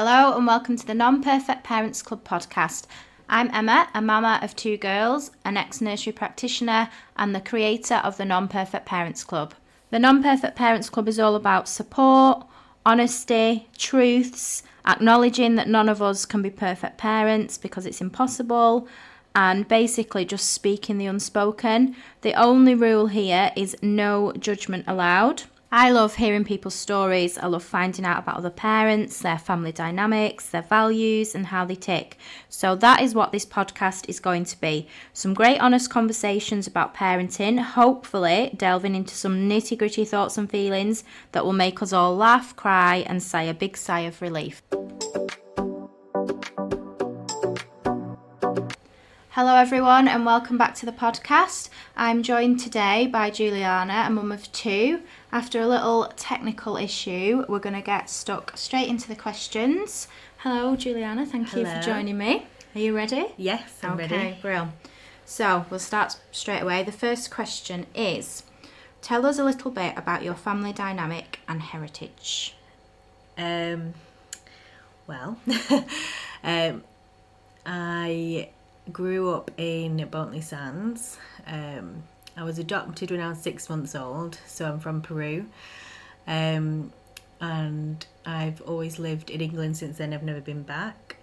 Hello and welcome to the Non-Perfect Parents Club podcast. I'm Emma, a mama of 2 girls, an ex-nursery practitioner and the creator of the Non-Perfect Parents Club. The Non-Perfect Parents Club is all about support, honesty, truths, acknowledging that none of us can be perfect parents because it's impossible, and basically just speaking the unspoken. The only rule here is no judgment allowed. I love hearing people's stories. I love finding out about other parents, their family dynamics, their values and how they tick. So that is what this podcast is going to be. Some great honest conversations about parenting, hopefully delving into some nitty-gritty thoughts and feelings that will make us all laugh, cry and sigh a big sigh of relief. Hello everyone and welcome back to the podcast. I'm joined today by Jhuliana, a mum of 2. After a little technical issue, we're going to get stuck straight into the questions. Hello Jhuliana, thank you for joining me. Are you ready? Yes, I'm ready. Okay, brilliant. So we'll start straight away. The first question is, tell us a little bit about your family dynamic and heritage. I grew up in Bontley Sands. I was adopted when I was 6 months old, so I'm from Peru. And I've always lived in England since then. I've never been back.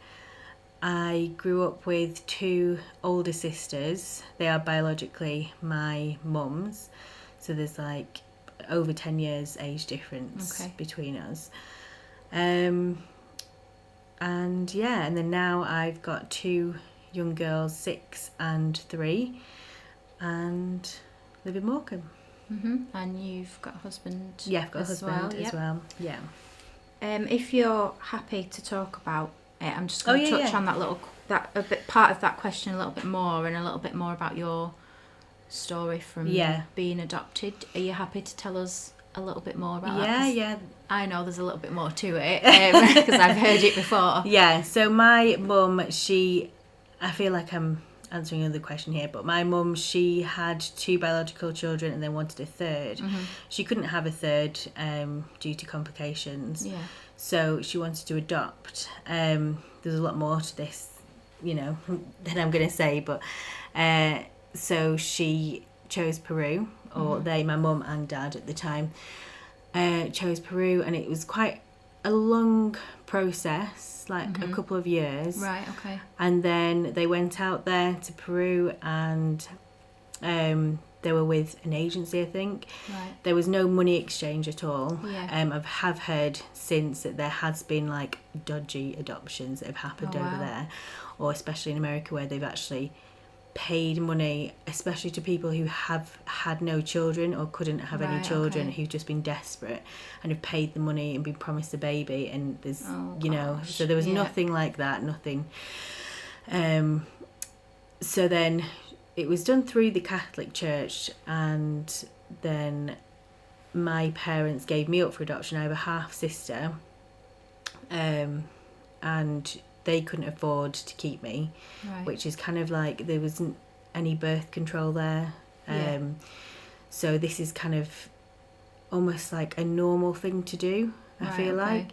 I grew up with 2 older sisters. They are biologically my mums, so there's like over 10 years age difference between us. And then now I've got 2 young girls, 6 and 3, and live in Morecambe. And you've got a husband? Yeah, I've got a husband as well. Yeah. If you're happy to talk about it, I'm just going to touch on part of that question a little bit more, and a little bit more about your story from being adopted. Are you happy to tell us a little bit more about that? Yeah. I know there's a little bit more to it because I've heard it before. Yeah, so my mum, I feel like I'm answering another question here, but my mum, she had 2 biological children and then wanted a third. She couldn't have a third due to complications. Yeah. So she wanted to adopt. There's a lot more to this, than I'm going to say, but so she chose Peru, or my mum and dad at the time, chose Peru, and it was quite a long process, like a couple of years. Right, okay. And then they went out there to Peru, and they were with an agency, I think. Right. There was no money exchange at all. Yeah. I have heard since that there has been like dodgy adoptions that have happened over there, or especially in America, where they've actually paid money, especially to people who have had no children or couldn't have any children, who've just been desperate and have paid the money and been promised a baby, and there's so there was nothing like that, nothing. So then it was done through the Catholic Church, and then my parents gave me up for adoption. I have a half sister, and they couldn't afford to keep me, which is kind of like there wasn't any birth control there. So this is kind of almost like a normal thing to do, I feel like.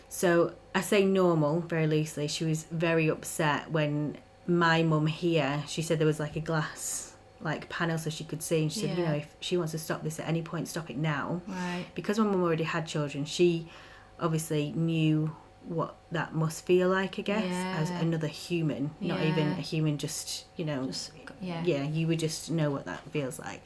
So I say normal very loosely. She was very upset when my mum here, she said there was like a glass like panel so she could see, and she said, if she wants to stop this at any point, stop it now. Because my mum already had children, she obviously knew what that must feel like, I guess, as another human, not even a human, just you would just know what that feels like.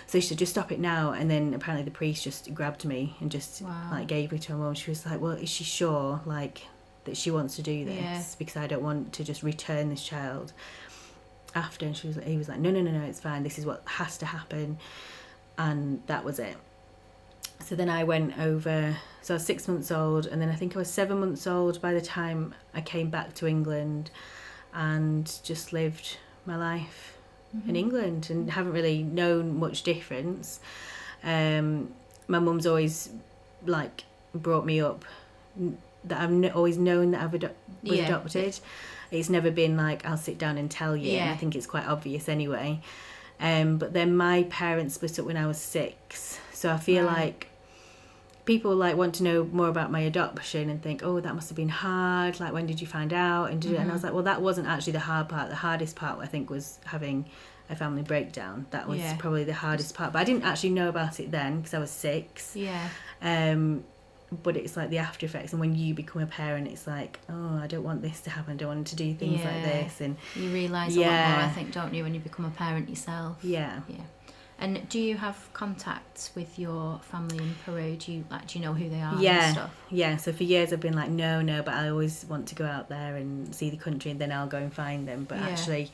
So she said, just stop it now. And then apparently the priest just grabbed me and just like gave me to her mum. She was like, well, is she sure like that she wants to do this? Because I don't want to just return this child after. And he was like, no, it's fine, this is what has to happen. And that was it. So then I went over, so I was 6 months old, and then I think I was 7 months old by the time I came back to England, and just lived my life in England and haven't really known much difference. My mum's always like brought me up that I've always known that I've was adopted. It's never been like I'll sit down and tell you. I think it's quite obvious anyway. But then my parents split up when I was 6, so I feel like people like want to know more about my adoption and think, oh, that must have been hard. Like, when did you find out? And I was like, well, that wasn't actually the hard part. The hardest part, I think, was having a family breakdown. That was probably the hardest part. But I didn't actually know about it then because I was 6. Yeah. But it's like the after effects, and when you become a parent, it's like, oh, I don't want this to happen. I don't want to do things like this. And you realise a lot more, I think, don't you, when you become a parent yourself? Yeah. And do you have contacts with your family in Peru? Do you know who they are and stuff? Yeah. So for years I've been like, no, but I always want to go out there and see the country, and then I'll go and find them. But actually,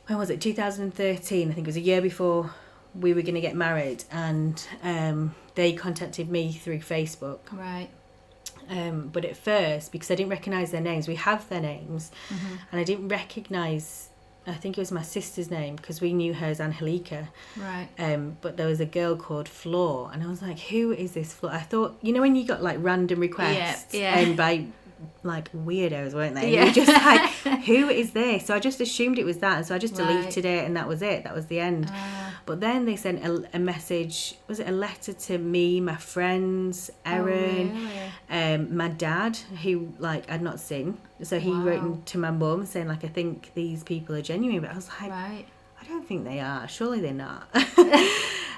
when was it? 2013. I think it was a year before we were going to get married, and they contacted me through Facebook. Right. But at first, because I didn't recognise their names, we have their names, and I didn't recognise, I think it was my sister's name, because we knew her as Angelica. Right. But there was a girl called Flor, and I was like, who is this Flor? I thought, you know, when you got like random requests, and by like weirdos, weren't they? Yeah. You're just like, who is this? So I just assumed it was that, and so I just deleted it, and that was it. That was the end. But then they sent a message. Was it a letter to me, my friends, Erin, my dad, who like I'd not seen. So he wrote to my mum saying like, I think these people are genuine, but I was like, I don't think they are. Surely they're not.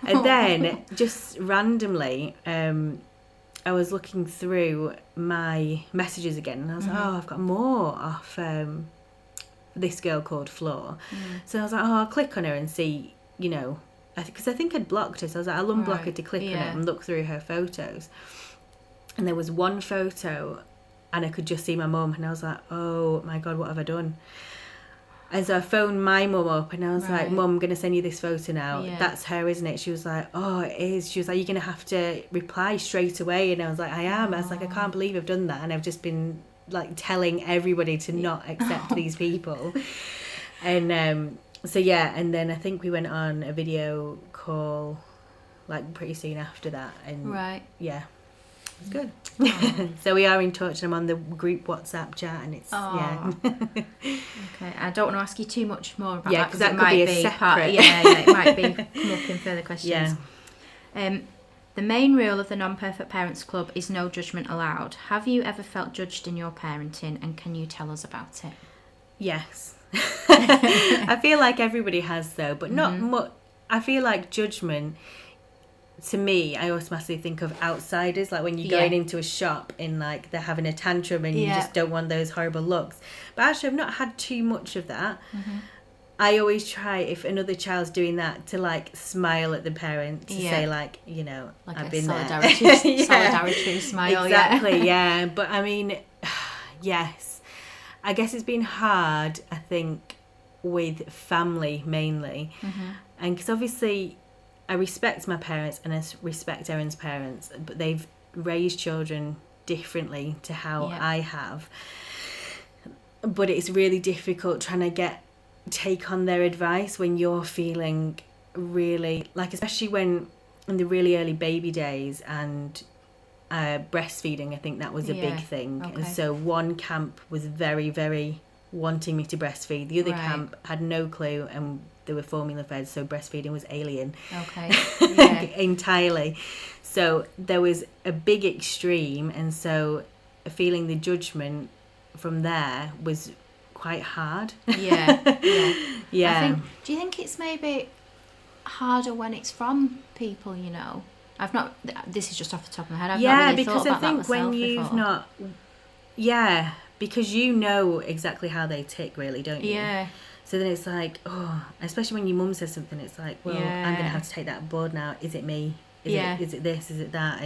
And then just randomly, I was looking through my messages again, and I was like, oh, I've got more off this girl called Flor. So I was like, oh, I'll click on her and see, you know, because I think I'd blocked her. So I was like, I'll unblock her to click on it and look through her photos. And there was one photo, and I could just see my mum, and I was like, oh my God, what have I done? And so I phoned my mum up, and I was like, Mum, I'm going to send you this photo now. That's her, isn't it? She was like, oh, it is. She was like, you're going to have to reply straight away. And I was like, I am. I was like, I can't believe I've done that. And I've just been like telling everybody to not accept these people. And so, and then I think we went on a video call like pretty soon after that. And it's good. So we are in touch, and I'm on the group WhatsApp chat, and it's Okay, I don't want to ask you too much more about that, because that could be a separate. It might be come up in further questions. The main rule of the Non-Perfect Parents Club is no judgment allowed. Have you ever felt judged in your parenting, and can you tell us about it? Yes. I feel like everybody has, though, but not much. I feel like judgment, to me, I automatically think of outsiders, like when you're going into a shop and like they're having a tantrum and you just don't want those horrible looks. But actually, I've not had too much of that. I always try, if another child's doing that, to like smile at the parent, to say like, you know, like I've been solidarity, there. Solidarity smile. Exactly, But I mean, yes, I guess it's been hard, I think, with family mainly. And because obviously I respect my parents and I respect Erin's parents, but they've raised children differently to how I have. But it's really difficult trying to take on their advice when you're feeling really, like, especially when in the really early baby days and breastfeeding, I think that was a big thing. And so one camp was very, very wanting me to breastfeed. The other camp had no clue, and they were formula fed, so breastfeeding was alien. Entirely. So there was a big extreme, and so feeling the judgment from there was quite hard. I think, do you think it's maybe harder when it's from people, you know? This is just off the top of my head, I've not really thought about that myself when you've before. Not because you know exactly how they tick, really, don't you? So then it's like, especially when your mum says something, it's like, well, I'm going to have to take that on board now. Is it me? Is it this? Is it that?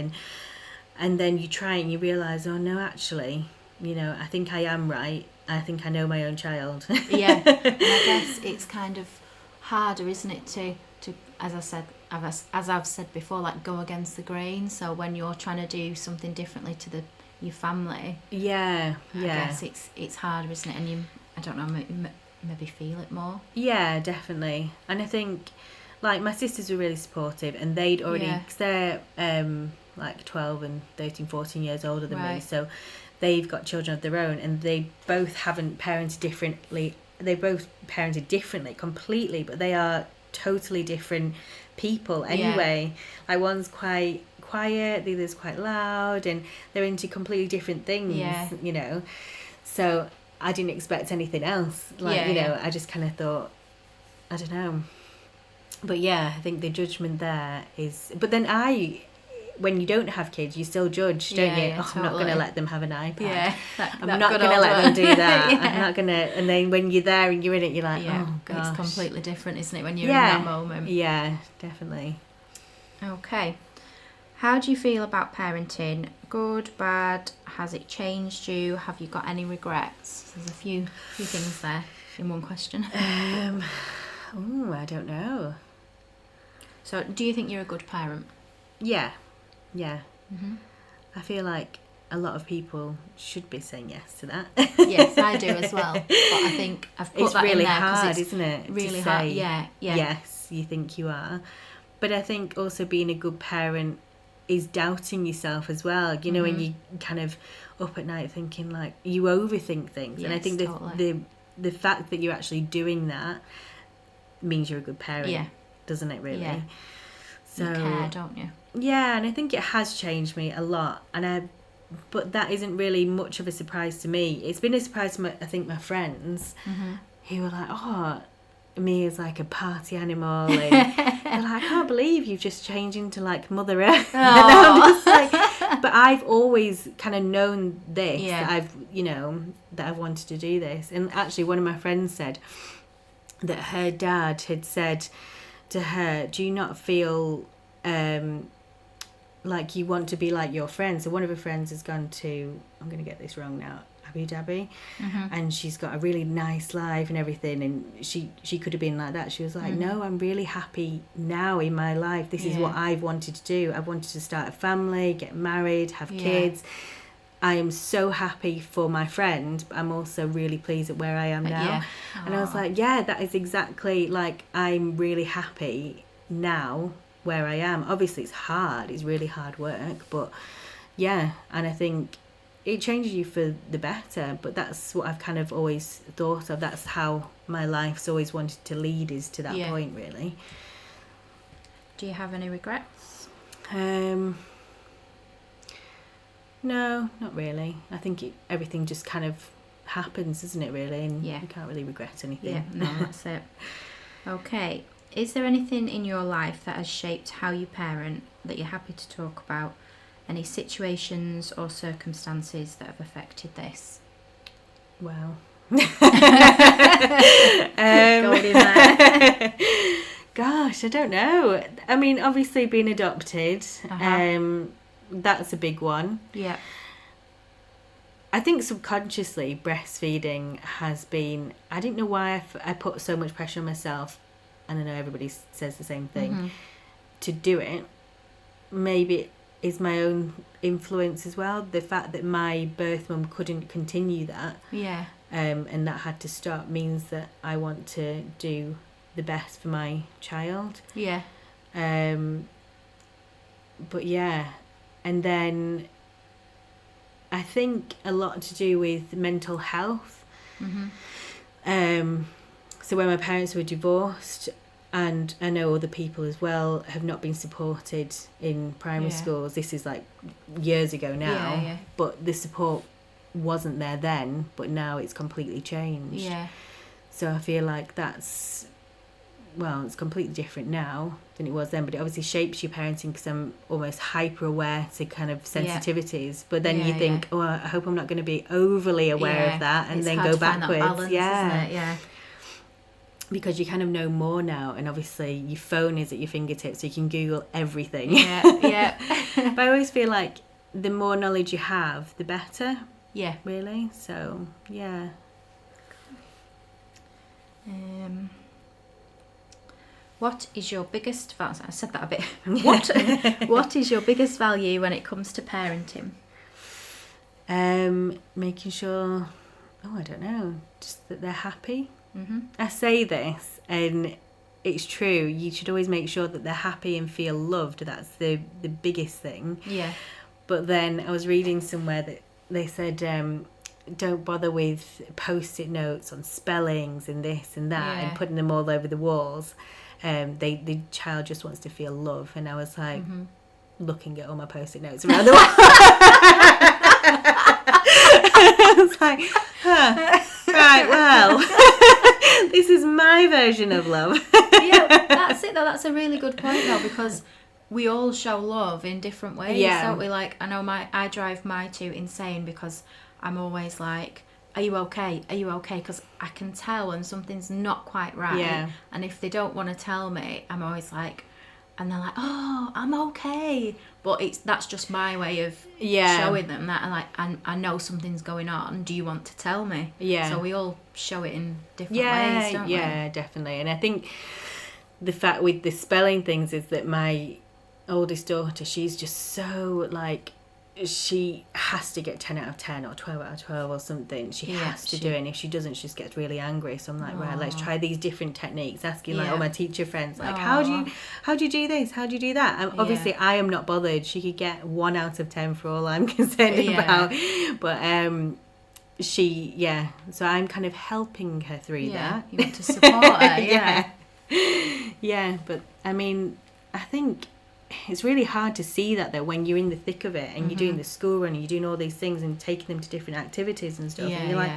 And then you try and you realise, oh, no, actually, you know, I think I am right. I think I know my own child. And I guess it's kind of harder, isn't it, to as I've said before, like go against the grain. So when you're trying to do something differently to your family, I guess it's harder, isn't it? And you, I don't know, maybe feel it more. Yeah, definitely. And I think, like, my sisters were really supportive, and they'd already, because they're like 12 and 13, 14 years older than me, so they've got children of their own, and they both haven't parented differently. They both parented differently, completely, but they are totally different people anyway. Like, one's quite quiet, the other's quite loud, and they're into completely different things, you know. So I didn't expect anything else. Like, you know, I just kind of thought, I don't know. But yeah, I think the judgment there is... But then when you don't have kids, you still judge, don't you? Totally. I'm not going to let them have an iPad. Yeah, I'm not going to let them do that. Yeah. I'm not going to... And then when you're there and you're in it, you're like, oh, gosh. It's completely different, isn't it, when you're in that moment? Yeah, definitely. Okay. How do you feel about parenting? Good, bad? Has it changed you? Have you got any regrets? There's a few things there in one question. I don't know. So, do you think you're a good parent? Yeah. Mm-hmm. I feel like a lot of people should be saying yes to that. Yes, I do as well. But I think I've put it's that really in there hard, it's isn't it? Really to hard. Say, Yeah. Yes, you think you are. But I think also being a good parent is doubting yourself as well. You know, when you kind of up at night thinking, like, you overthink things. Yes, and I think the fact that you're actually doing that means you're a good parent, doesn't it, really? Yeah. So, you care, don't you? Yeah, and I think it has changed me a lot. But that isn't really much of a surprise to me. It's been a surprise to my friends who were like, oh, me as like a party animal, and they're like, I can't believe you've just changed into like Mother Earth. And I'm just like, but I've always kind of known this. Yeah. That I've wanted to do this. And actually, one of my friends said that her dad had said to her, do you not feel like you want to be like your friends? So one of her friends has gone to, I'm going to get this wrong now, Abu Dhabi, and she's got a really nice life and everything, and she could have been like that. She was like, no, I'm really happy now in my life. This is what I've wanted to do. I've wanted to start a family, get married, have kids. I am so happy for my friend, but I'm also really pleased at where I am now. And I was like, that is exactly, like, I'm really happy now where I am. Obviously it's hard, it's really hard work, but and I think it changes you for the better. But that's what I've kind of always thought of. That's how my life's always wanted to lead, is to that point, really. Do you have any regrets? No, not really. I think everything just kind of happens, isn't it, really? And you can't really regret anything. Yeah, no, that's it. Okay. Is there anything in your life that has shaped how you parent that you're happy to talk about? Any situations or circumstances that have affected this? Wow. Going in there. Gosh, I don't know. I mean, obviously being adopted, that's a big one. Yeah. I think subconsciously breastfeeding has been... I didn't know why I put so much pressure on myself, and I know everybody says the same thing, to do it. Maybe it is my own influence as well. The fact that my birth mum couldn't continue that, and that had to stop, means that I want to do the best for my child. Yeah. But and then I think a lot to do with mental health. So when my parents were divorced, and I know other people as well have not been supported in primary schools. This is like years ago now, but the support wasn't there then, but now it's completely changed. So I feel like it's completely different now than it was then, but it obviously shapes your parenting, because I'm almost hyper aware to kind of sensitivities, but then you think, oh, I hope I'm not going to be overly aware of that, and it's then hard go to find that backwards. balance, isn't it? Because you kind of know more now, and obviously your phone is at your fingertips, so you can Google everything. But I always feel like the more knowledge you have, the better. Really. So what is your biggest value? I said that a bit. What is your biggest value when it comes to parenting? Making sure, I don't know, just that they're happy. I say this, and it's true. You should always make sure that they're happy and feel loved. That's the biggest thing. But then I was reading somewhere that they said, don't bother with post-it notes on spellings and this and that and putting them all over the walls. The child just wants to feel love. And I was like, looking at all my post-it notes around the wall. I was like, right, well, this is my version of love. Yeah, that's it though. That's a really good point though, because we all show love in different ways, don't we? Like, I know I drive my two insane because I'm always like, are you okay? Are you okay? Because I can tell when something's not quite right. Yeah. And if they don't want to tell me, I'm always like, and they're like, oh, I'm okay. But that's just my way of showing them that I know something's going on. Do you want to tell me? Yeah. So we all show it in different ways, don't we? Yeah, definitely. And I think the fact with the spelling things is that my oldest daughter, she's just so like, she has to get 10 out of 10 or 12 out of 12 or something. She has to do it, and if she doesn't, she just gets really angry. So I'm like, right, let's try these different techniques, asking like all my teacher friends, like, how do you do this, how do you do that? And obviously I am not bothered. She could get 1 out of 10 for all I'm concerned about, but so I'm kind of helping her through that. You want to support her. Yeah, but I mean, I think it's really hard to see that though when you're in the thick of it and you're doing the school run and you're doing all these things and taking them to different activities and stuff, and you're like,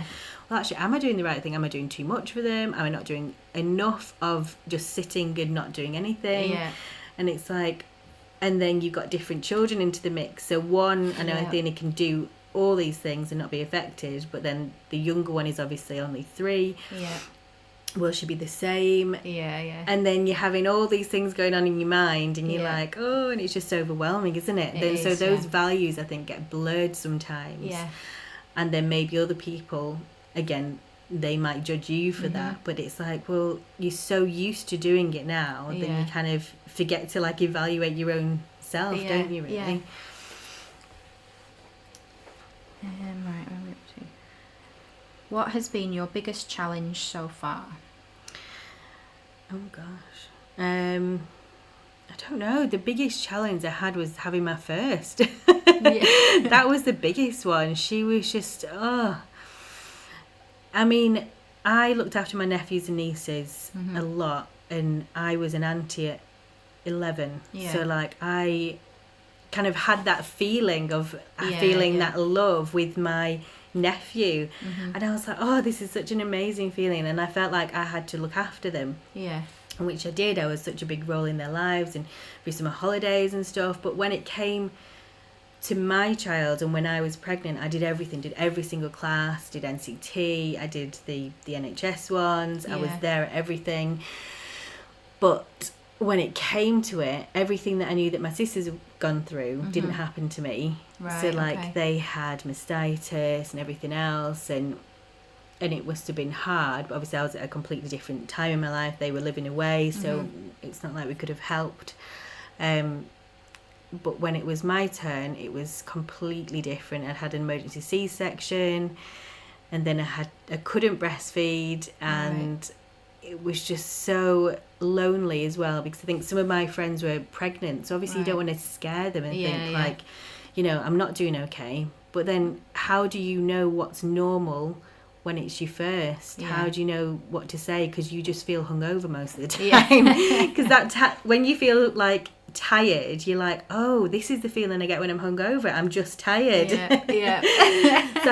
well, actually, am I doing the right thing? Am I doing too much for them? Am I not doing enough of just sitting and not doing anything? And it's like, and then you've got different children into the mix. So one, I know Athena can do all these things and not be affected, but then the younger one is obviously only 3. Will she be the same? And then you're having all these things going on in your mind, and you're like, oh, and it's just overwhelming, isn't it? So those values, I think, get blurred sometimes. And then maybe other people, again, they might judge you for that, but it's like, well, you're so used to doing it now, then you kind of forget to like evaluate your own self, don't you, really? Right, where are we up to? What has been your biggest challenge so far? Oh gosh, I don't know. The biggest challenge I had was having my first. That was the biggest one. She was just, I mean, I looked after my nephews and nieces a lot, and I was an auntie at 11. So like I kind of had that feeling of that love with my nephew, and I was like, oh, this is such an amazing feeling, and I felt like I had to look after them, which I did. I was such a big role in their lives and through summer holidays and stuff. But when it came to my child and when I was pregnant, I did everything, did every single class, did NCT, I did the NHS ones, I was there at everything. But when it came to it, everything that I knew that my sisters had gone through didn't happen to me. So like they had mastitis and everything else, and it must have been hard. But obviously I was at a completely different time in my life. They were living away, so it's not like we could have helped. But when it was my turn, it was completely different. I'd had an emergency C-section, and then I couldn't breastfeed, and it was just so lonely as well, because I think some of my friends were pregnant, so obviously you don't want to scare them and think like, you know, I'm not doing okay. But then how do you know what's normal when it's your first? How do you know what to say? Because you just feel hungover most of the time. Because when you feel like tired, you're like, oh, this is the feeling I get when I'm hungover. I'm just tired. So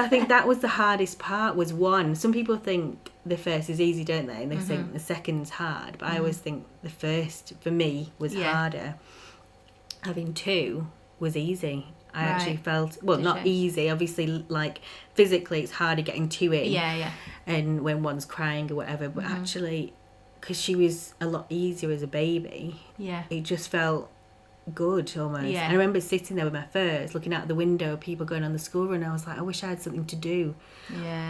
I think that was the hardest part. Was one, some people think the first is easy, don't they? And they think the second's hard, but I always think the first for me was harder. Having 2 was easy. I actually felt, well, not easy, obviously, like physically it's harder getting to it, and when one's crying or whatever, but actually, because she was a lot easier as a baby, it just felt good almost. And I remember sitting there with my first, looking out the window, people going on the school run, and I was like, I wish I had something to do.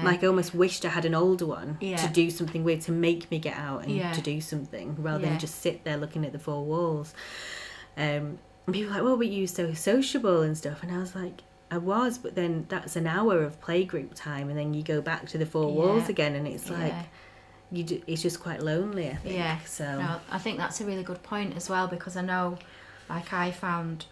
Like I almost wished I had an older one to do something weird, to make me get out and to do something, rather than just sit there looking at the 4 walls. And people were like, well, but you're so sociable and stuff, and I was like, I was, but then that's an hour of playgroup time, and then you go back to the 4 walls again, and it's like it's just quite lonely, I think. So no, I think that's a really good point as well, because I know, like, I found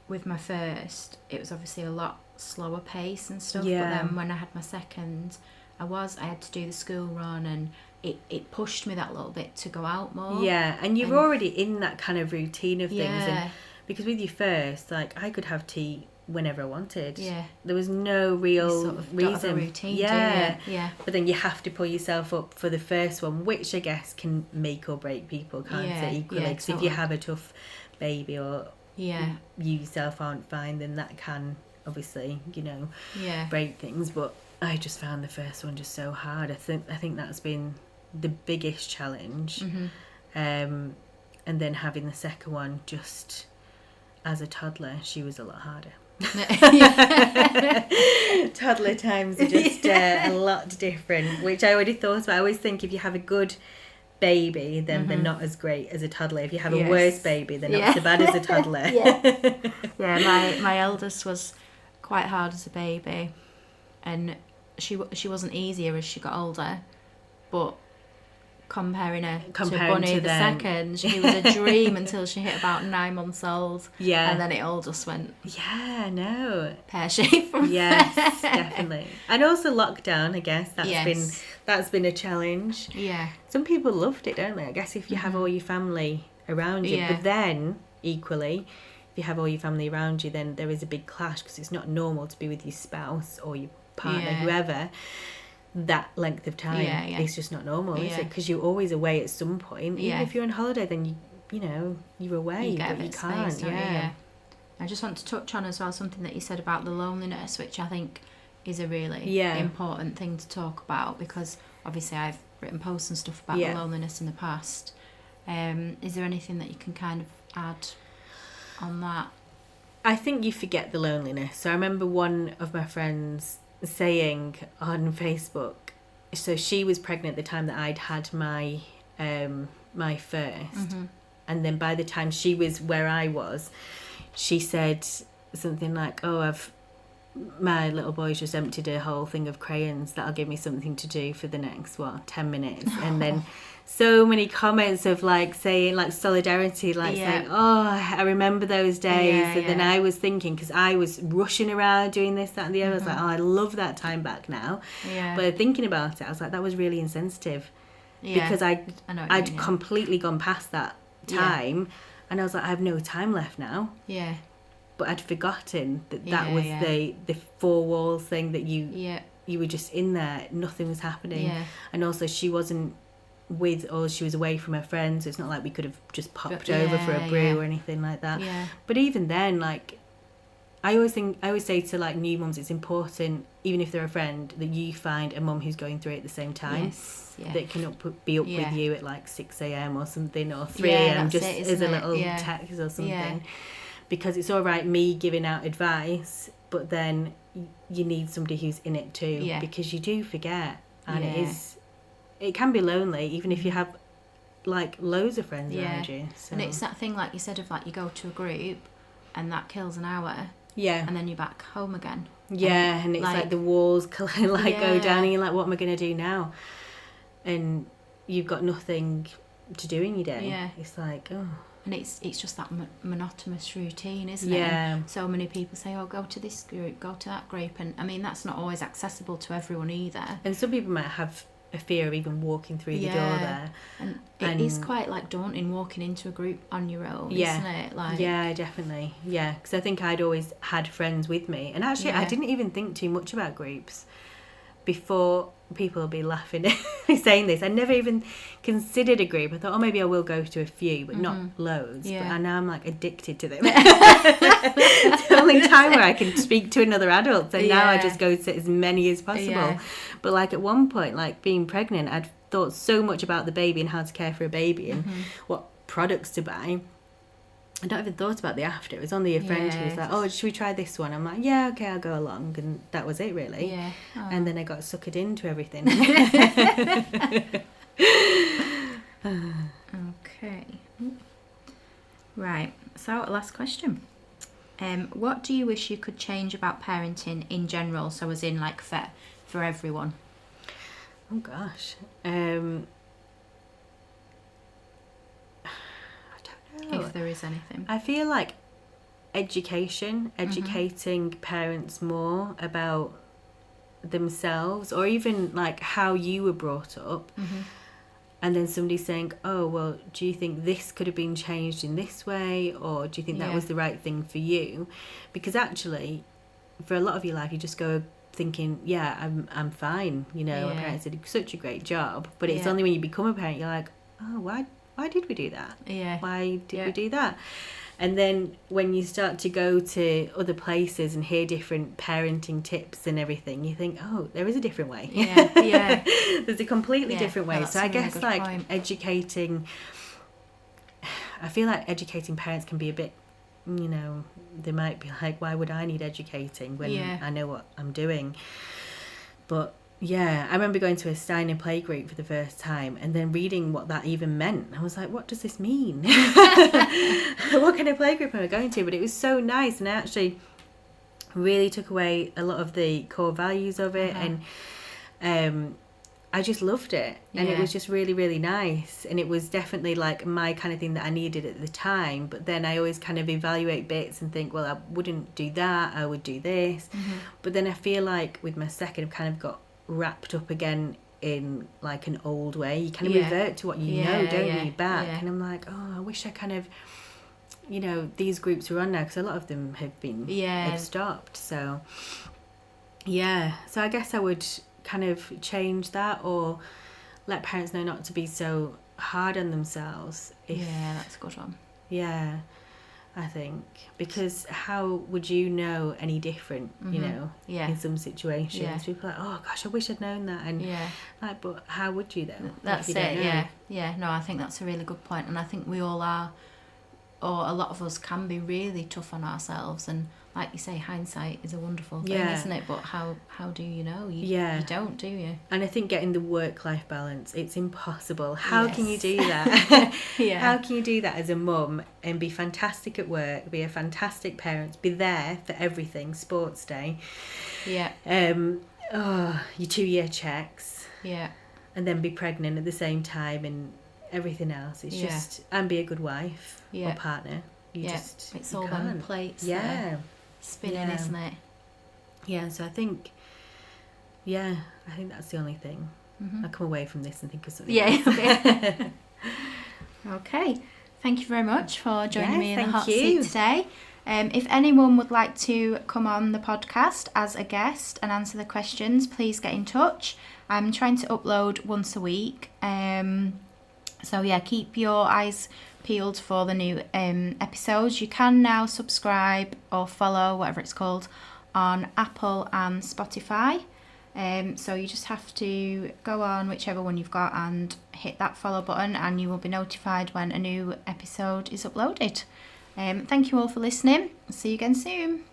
with my first, it was obviously a lot slower pace and stuff, but then when I had my second, I had to do the school run, and it pushed me that little bit to go out more. And you're already in that kind of routine of things, and Because with your first, like, I could have tea whenever I wanted. Yeah. There was no real Sort of reason. don't have a routine, yeah. do you? Yeah. But then you have to pull yourself up for the first one, which I guess can make or break people, can't it? Equally. Because if you have a tough baby or you yourself aren't fine, then that can obviously, break things. But I just found the first one just so hard. I think that's been the biggest challenge. And then having the second one just as a toddler, she was a lot harder. Toddler times are just a lot different, which I already thought about. I always think if you have a good baby, then they're not as great as a toddler. If you have a worse baby, they're not so bad as a toddler. My eldest was quite hard as a baby, and she wasn't easier as she got older, but comparing her to Bunny the second, she was a dream until she hit about 9 months old. Yeah. And then it all just went pear-shaped from Yes, definitely. And also lockdown, I guess, that's been a challenge. Yeah. Some people loved it, don't they? I guess if you have all your family around you. But then, equally, if you have all your family around you, then there is a big clash because it's not normal to be with your spouse or your partner, whoever, that length of time. It's just not normal, is it? Because you're always away at some point. Even if you're on holiday, then you're away, but you can't. Space, I just want to touch on as well something that you said about the loneliness, which I think is a really important thing to talk about, because obviously I've written posts and stuff about the loneliness in the past. Is there anything that you can kind of add on that? I think you forget the loneliness. So I remember one of my friends saying on Facebook, so she was pregnant at the time that I'd had my first, and then by the time she was where I was, she said something like, my little boy's just emptied a whole thing of crayons, that'll give me something to do for the next 10 minutes. And then so many comments of saying solidarity, saying, I remember those days. And then I was thinking, because I was rushing around doing this, that and the other, I was like, I love that time back now. But thinking about it, I was like, that was really insensitive, because I'd completely gone past that time, and I was like, I have no time left now. But I'd forgotten that was the four walls thing, that you were just in there, nothing was happening. And also she wasn't she was away from her friends, so it's not like we could have just popped over for a brew or anything like that. But even then, I always say to new mums, it's important, even if they're a friend, that you find a mum who's going through it at the same time, that can be up with you at 6 a.m. or something, or 3 a.m. just as a little text or something. Because it's all right me giving out advice, but then you need somebody who's in it too, because you do forget, and it can be lonely, even if you have loads of friends around you. So. And it's that thing, like you said, of you go to a group and that kills an hour, and then you're back home again. And it's the walls go down, and you're like, what am I going to do now? And you've got nothing to do in your day. It's and it's just that monotonous routine, isn't it? And so many people say, go to this group, go to that group, and I mean that's not always accessible to everyone either. And some people might have a fear of even walking through the door there, and it is quite daunting walking into a group on your own, isn't it? Definitely, because I think I'd always had friends with me, and actually I didn't even think too much about groups before. People will be laughing at me saying this. I never even considered a group. I thought, maybe I will go to a few, but not loads. But now I'm addicted to them. It's the only time where I can speak to another adult, and now I just go to as many as possible. But at one point, being pregnant, I'd thought so much about the baby and how to care for a baby and what products to buy. I not even thought about the after. It was only a friend who was like, should we try this one? I'm like, yeah, okay, I'll go along. And that was it, really. And then I got suckered into everything. Okay. Right. So, last question. What do you wish you could change about parenting in general? So as in for everyone. Oh, gosh. If there is anything. I feel like educating parents more about themselves, or even how you were brought up. and then somebody's saying, oh, well, do you think this could have been changed in this way, or do you think that was the right thing for you? Because actually, for a lot of your life, you just go thinking, yeah, I'm fine, you know, my parents did such a great job. But it's only when you become a parent, you're like, oh, why did we do that? Why did we do that? And then when you start to go to other places and hear different parenting tips and everything, you think, oh, there is a different way. There's a completely different way. So I guess like educating, I feel like educating parents can be a bit, you know, they might be like, why would I need educating when I know what I'm doing? But yeah, I remember going to a Steiner playgroup for the first time and then reading what that even meant. I was like, what does this mean? What kind of playgroup am I going to? But it was so nice, and I actually really took away a lot of the core values of it, and I just loved it. And it was just really, really nice. And it was definitely like my kind of thing that I needed at the time. But then I always kind of evaluate bits and think, well, I wouldn't do that, I would do this. But then I feel like with my second, I've kind of got wrapped up again in like an old way. You kind of revert to what you know, don't you, back. And I'm like, oh, I wish I kind of, you know, these groups were on now, because a lot of them have been have stopped. So so I guess I would kind of change that, or let parents know not to be so hard on themselves. That's a good one. I think, because how would you know any different, you know, in some situations? People are like, oh gosh, I wish I'd known that. And like, but how would you though? That's it. No, I think that's a really good point. And I think we all are, or a lot of us can be really tough on ourselves. And like you say, hindsight is a wonderful thing, isn't it? But how do you know? You don't, do you? And I think getting the work-life balance, it's impossible. How can you do that? How can you do that as a mum and be fantastic at work, be a fantastic parent, be there for everything, sports day, your 2-year checks, and then be pregnant at the same time and everything else? It's just, and be a good wife or partner. It's all on plates. Spinning, isn't it? So I think that's the only thing. I come away from this and think of something else. Okay, thank you very much for joining me in the hot seat today. If anyone would like to come on the podcast as a guest and answer the questions, please get in touch. I'm trying to upload once a week, so keep your eyes peeled for the new episodes. You can now subscribe or follow, whatever it's called, on Apple and Spotify. So you just have to go on whichever one you've got and hit that follow button, and you will be notified when a new episode is uploaded. Thank you all for listening. See you again soon.